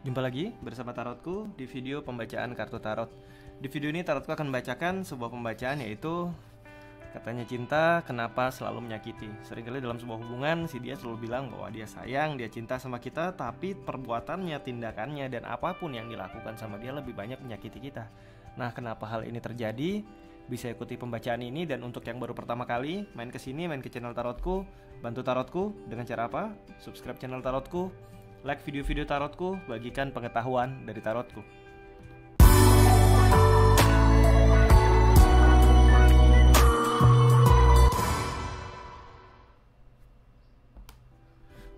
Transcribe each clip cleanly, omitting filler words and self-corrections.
Jumpa lagi bersama Tarotku di video pembacaan kartu tarot. Di video ini Tarotku akan membacakan sebuah pembacaan, yaitu katanya cinta kenapa selalu menyakiti. Seringkali dalam sebuah hubungan si dia selalu bilang bahwa dia sayang, dia cinta sama kita, tapi perbuatannya, tindakannya, dan apapun yang dilakukan sama dia lebih banyak menyakiti kita. Nah, kenapa hal ini terjadi? Bisa ikuti pembacaan ini. Dan untuk yang baru pertama kali main ke sini, main ke channel Tarotku, bantu Tarotku dengan cara apa? Subscribe channel Tarotku, like video-video Tarotku, bagikan pengetahuan dari Tarotku.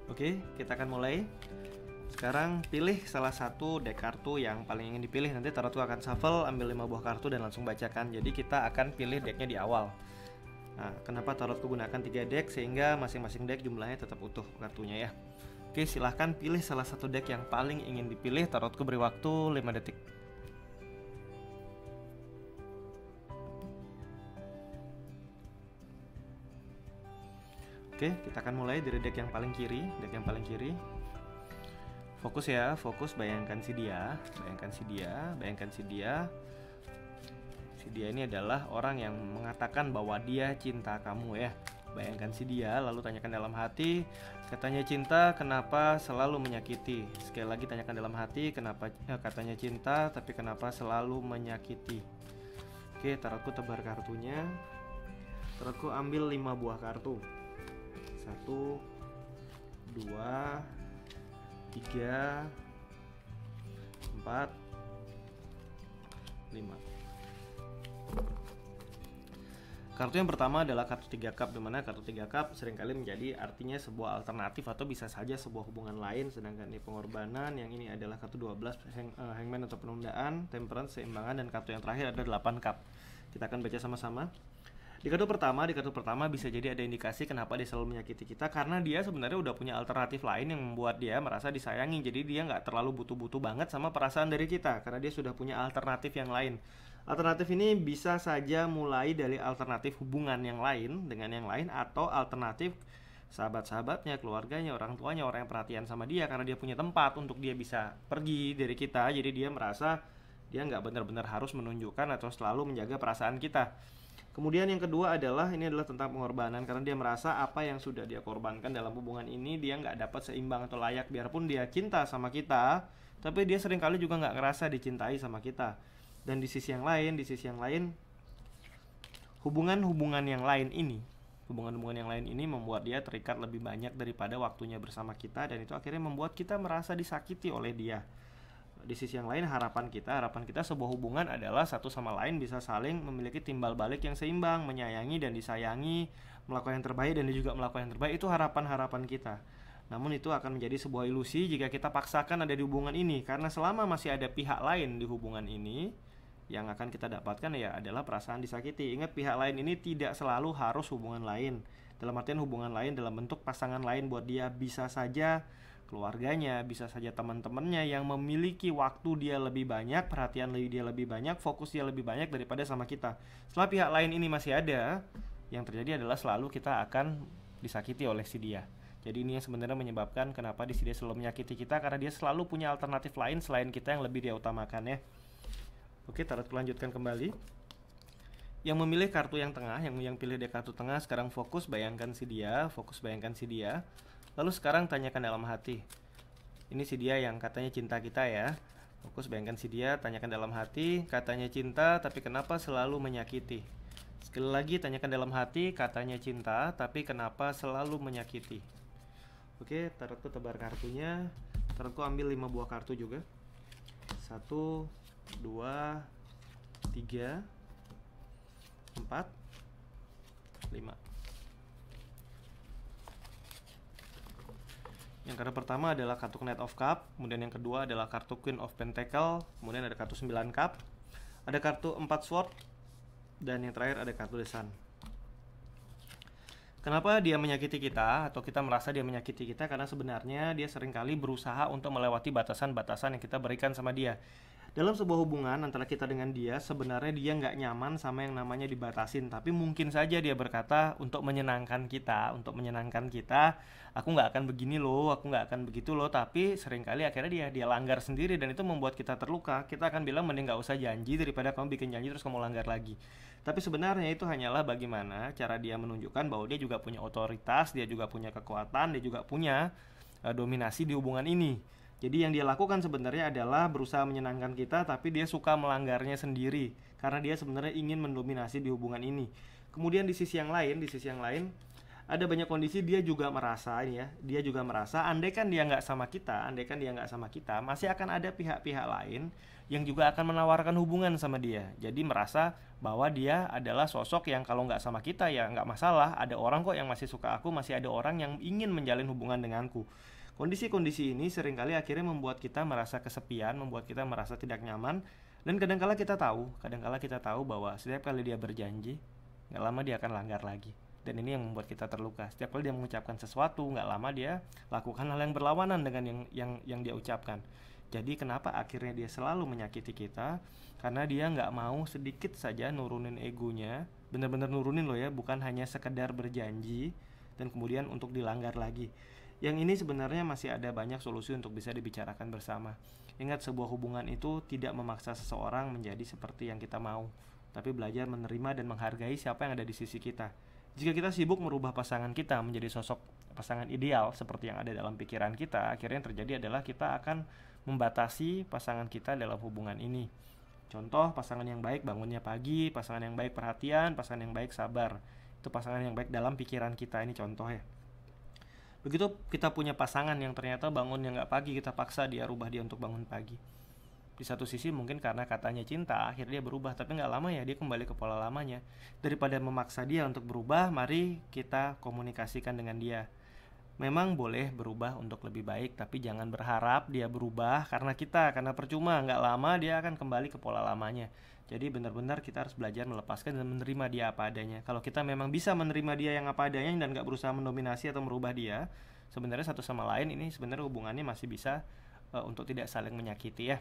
Oke, kita akan mulai. Sekarang pilih salah satu deck kartu yang paling ingin dipilih. Nanti Tarotku akan shuffle, ambil 5 buah kartu dan langsung bacakan. Jadi kita akan pilih decknya di awal. Nah, kenapa Tarotku gunakan 3 deck? Sehingga masing-masing deck jumlahnya tetap utuh kartunya ya. Oke, silahkan pilih salah satu deck yang paling ingin dipilih. Tarotku beri waktu 5 detik. Oke, kita akan mulai dari deck yang paling kiri. Deck yang paling kiri. Fokus ya, fokus. Bayangkan si dia. Bayangkan si dia. Bayangkan si dia. Si dia ini adalah orang yang mengatakan bahwa dia cinta kamu ya. Bayangkan si dia, lalu tanyakan dalam hati. Katanya cinta, kenapa selalu menyakiti? Sekali lagi tanyakan dalam hati, kenapa katanya cinta, tapi kenapa selalu menyakiti? Oke, Tarotku tebar kartunya. Tarotku ambil 5 buah kartu. 1, 2, 3, 4, 5. Kartu yang pertama adalah kartu 3 cup, dimana kartu 3 cup seringkali menjadi artinya sebuah alternatif atau bisa saja sebuah hubungan lain. Sedangkan ini pengorbanan, yang ini adalah kartu 12, hangman atau penundaan, temperance, seimbangan, dan kartu yang terakhir ada 8 cup. Kita akan baca sama-sama. Di kartu pertama bisa jadi ada indikasi kenapa dia selalu menyakiti kita, karena dia sebenarnya udah punya alternatif lain yang membuat dia merasa disayangi. Jadi dia nggak terlalu butuh-butuh banget sama perasaan dari kita, karena dia sudah punya alternatif yang lain. Alternatif ini bisa saja mulai dari alternatif hubungan yang lain dengan yang lain, atau alternatif sahabat-sahabatnya, keluarganya, orang tuanya, orang yang perhatian sama dia, karena dia punya tempat untuk dia bisa pergi dari kita. Jadi dia merasa dia nggak benar-benar harus menunjukkan atau selalu menjaga perasaan kita. Kemudian yang kedua adalah, ini adalah tentang pengorbanan, karena dia merasa apa yang sudah dia korbankan dalam hubungan ini dia nggak dapat seimbang atau layak. Biarpun dia cinta sama kita, tapi dia seringkali juga nggak ngerasa dicintai sama kita. Dan di sisi yang lain, hubungan-hubungan yang lain ini membuat dia terikat lebih banyak daripada waktunya bersama kita, dan itu akhirnya membuat kita merasa disakiti oleh dia. Di sisi yang lain, harapan kita sebuah hubungan adalah satu sama lain bisa saling memiliki timbal balik yang seimbang, menyayangi dan disayangi, melakukan yang terbaik dan dia juga melakukan yang terbaik. Itu harapan-harapan kita. Namun itu akan menjadi sebuah ilusi jika kita paksakan ada di hubungan ini, karena selama masih ada pihak lain di hubungan ini, yang akan kita dapatkan ya adalah perasaan disakiti. Ingat, pihak lain ini tidak selalu harus hubungan lain. Dalam artian hubungan lain dalam bentuk pasangan lain buat dia, bisa saja keluarganya, bisa saja teman-temannya yang memiliki waktu dia lebih banyak, perhatian dia lebih banyak, fokus dia lebih banyak daripada sama kita. Setelah pihak lain ini masih ada, yang terjadi adalah selalu kita akan disakiti oleh si dia. Jadi ini yang sebenarnya menyebabkan kenapa dia selalu menyakiti kita, karena dia selalu punya alternatif lain selain kita yang lebih dia utamakan ya. Oke, Tarotku lanjutkan kembali. Yang memilih kartu yang tengah, yang pilih dek kartu tengah, sekarang fokus bayangkan si dia. Lalu sekarang tanyakan dalam hati. Ini si dia yang katanya cinta kita ya. Fokus bayangkan si dia, tanyakan dalam hati, katanya cinta tapi kenapa selalu menyakiti. Sekali lagi tanyakan dalam hati, katanya cinta tapi kenapa selalu menyakiti. Oke, Tarotku tebar kartunya. Tarotku ambil 5 buah kartu juga. 1, 2, 3, 4, 5. Yang kartu pertama adalah kartu Knight of Cup, kemudian yang kedua adalah kartu Queen of Pentacle, kemudian ada kartu 9 Cup, ada kartu 4 Sword, dan yang terakhir ada kartu The Sun. Kenapa dia menyakiti kita atau kita merasa dia menyakiti kita? Karena sebenarnya dia seringkali berusaha untuk melewati batasan-batasan yang kita berikan sama dia. Dalam sebuah hubungan antara kita dengan dia, sebenarnya dia nggak nyaman sama yang namanya dibatasin. Tapi mungkin saja dia berkata untuk menyenangkan kita, aku nggak akan begini loh, aku nggak akan begitu loh. Tapi seringkali akhirnya dia langgar sendiri dan itu membuat kita terluka. Kita akan bilang mending nggak usah janji daripada kamu bikin janji terus kamu langgar lagi. Tapi sebenarnya itu hanyalah bagaimana cara dia menunjukkan bahwa dia juga punya otoritas, dia juga punya kekuatan, dia juga punya dominasi di hubungan ini. Jadi yang dia lakukan sebenarnya adalah berusaha menyenangkan kita, tapi dia suka melanggarnya sendiri karena dia sebenarnya ingin mendominasi di hubungan ini. Kemudian di sisi yang lain, ada banyak kondisi dia juga merasa ini ya, dia juga merasa andaikan dia nggak sama kita, masih akan ada pihak-pihak lain yang juga akan menawarkan hubungan sama dia. Jadi merasa bahwa dia adalah sosok yang kalau nggak sama kita ya nggak masalah, ada orang kok yang masih suka aku, masih ada orang yang ingin menjalin hubungan denganku. Kondisi-kondisi ini seringkali akhirnya membuat kita merasa kesepian, membuat kita merasa tidak nyaman, dan kadangkala kita tahu bahwa setiap kali dia berjanji, nggak lama dia akan langgar lagi. Dan ini yang membuat kita terluka. Setiap kali dia mengucapkan sesuatu, nggak lama dia lakukan hal yang berlawanan dengan yang dia ucapkan. Jadi kenapa akhirnya dia selalu menyakiti kita? Karena dia nggak mau sedikit saja nurunin egonya, benar-benar nurunin loh ya, bukan hanya sekedar berjanji dan kemudian untuk dilanggar lagi. Yang ini sebenarnya masih ada banyak solusi untuk bisa dibicarakan bersama. Ingat, sebuah hubungan itu tidak memaksa seseorang menjadi seperti yang kita mau, tapi belajar menerima dan menghargai siapa yang ada di sisi kita. Jika kita sibuk merubah pasangan kita menjadi sosok pasangan ideal seperti yang ada dalam pikiran kita, akhirnya yang terjadi adalah kita akan membatasi pasangan kita dalam hubungan ini. Contoh, pasangan yang baik bangunnya pagi, pasangan yang baik perhatian, pasangan yang baik sabar. Itu pasangan yang baik dalam pikiran kita, ini contoh ya. Begitu kita punya pasangan yang ternyata bangunnya nggak pagi, kita paksa dia, rubah dia untuk bangun pagi. Di satu sisi mungkin karena katanya cinta, akhirnya dia berubah, tapi nggak lama ya dia kembali ke pola lamanya. Daripada memaksa dia untuk berubah, mari kita komunikasikan dengan dia. Memang boleh berubah untuk lebih baik, tapi jangan berharap dia berubah karena percuma, nggak lama dia akan kembali ke pola lamanya. Jadi benar-benar kita harus belajar melepaskan dan menerima dia apa adanya. Kalau kita memang bisa menerima dia yang apa adanya dan gak berusaha mendominasi atau merubah dia, sebenarnya satu sama lain ini sebenarnya hubungannya masih bisa untuk tidak saling menyakiti ya.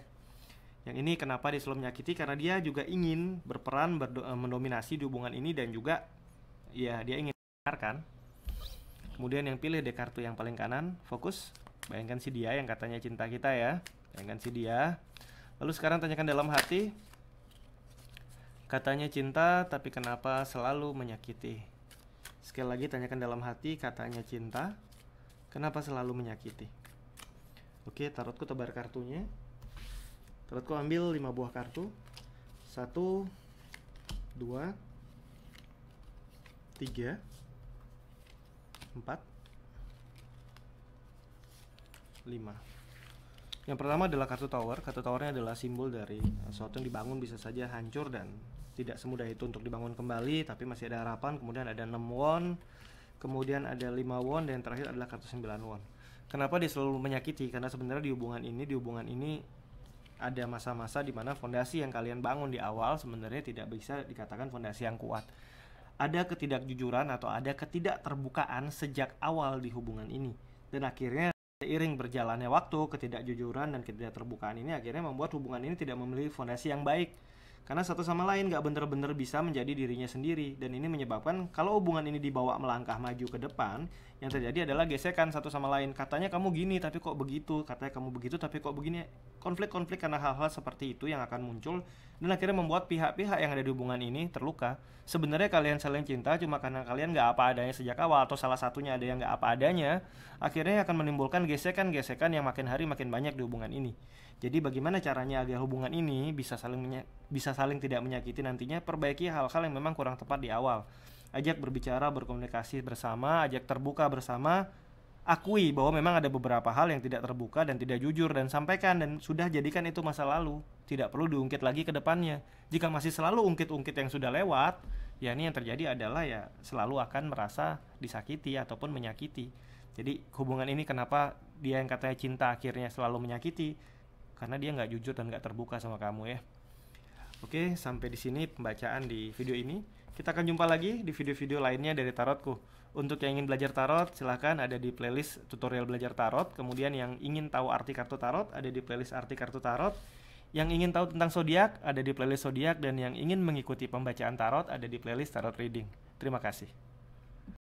Yang ini kenapa dia selalu menyakiti? Karena dia juga ingin berperan mendominasi di hubungan ini dan juga ya dia ingin mendengarkan. Kemudian yang pilih deh kartu yang paling kanan, fokus. Bayangkan si dia yang katanya cinta kita ya. Bayangkan si dia. Lalu sekarang tanyakan dalam hati. Katanya cinta, tapi kenapa selalu menyakiti? Sekali lagi tanyakan dalam hati, katanya cinta, kenapa selalu menyakiti? Oke, tarotku tebar kartunya. Tarotku ambil 5 buah kartu. 1, 2, 3, 4, 5. Yang pertama adalah kartu tower. Kartu towernya adalah simbol dari sesuatu yang dibangun bisa saja hancur dan tidak semudah itu untuk dibangun kembali, tapi masih ada harapan. Kemudian ada 6 won, kemudian ada 5 won, dan yang terakhir adalah kartu 9 won. Kenapa dia selalu menyakiti? Karena sebenarnya di hubungan ini ada masa-masa di mana fondasi yang kalian bangun di awal sebenarnya tidak bisa dikatakan fondasi yang kuat. Ada ketidakjujuran atau ada ketidakterbukaan sejak awal di hubungan ini. Dan akhirnya seiring berjalannya waktu, ketidakjujuran dan ketidakterbukaan ini akhirnya membuat hubungan ini tidak memiliki fondasi yang baik. Karena satu sama lain gak benar-benar bisa menjadi dirinya sendiri. Dan ini menyebabkan kalau hubungan ini dibawa melangkah maju ke depan, yang terjadi adalah gesekan satu sama lain. Katanya kamu gini tapi kok begitu, katanya kamu begitu tapi kok begini. Konflik-konflik karena hal-hal seperti itu yang akan muncul dan akhirnya membuat pihak-pihak yang ada di hubungan ini terluka. Sebenarnya kalian saling cinta cuma karena kalian gak apa adanya sejak awal, atau salah satunya ada yang gak apa adanya. Akhirnya akan menimbulkan gesekan-gesekan yang makin hari makin banyak di hubungan ini. Jadi bagaimana caranya agar hubungan ini bisa saling tidak menyakiti nantinya? Perbaiki hal-hal yang memang kurang tepat di awal. Ajak berbicara, berkomunikasi bersama, ajak terbuka bersama. Akui bahwa memang ada beberapa hal yang tidak terbuka dan tidak jujur, dan sampaikan dan sudah jadikan itu masa lalu. Tidak perlu diungkit lagi ke depannya. Jika masih selalu ungkit-ungkit yang sudah lewat, ya ini yang terjadi adalah ya selalu akan merasa disakiti ataupun menyakiti. Jadi hubungan ini kenapa dia yang katanya cinta akhirnya selalu menyakiti? Karena dia nggak jujur dan nggak terbuka sama kamu ya. Oke, sampai di sini pembacaan di video ini. Kita akan jumpa lagi di video-video lainnya dari tarotku. Untuk yang ingin belajar tarot, silahkan ada di playlist tutorial belajar tarot. Kemudian yang ingin tahu arti kartu tarot, ada di playlist arti kartu tarot. Yang ingin tahu tentang zodiak ada di playlist zodiak, dan yang ingin mengikuti pembacaan tarot ada di playlist tarot reading. Terima kasih.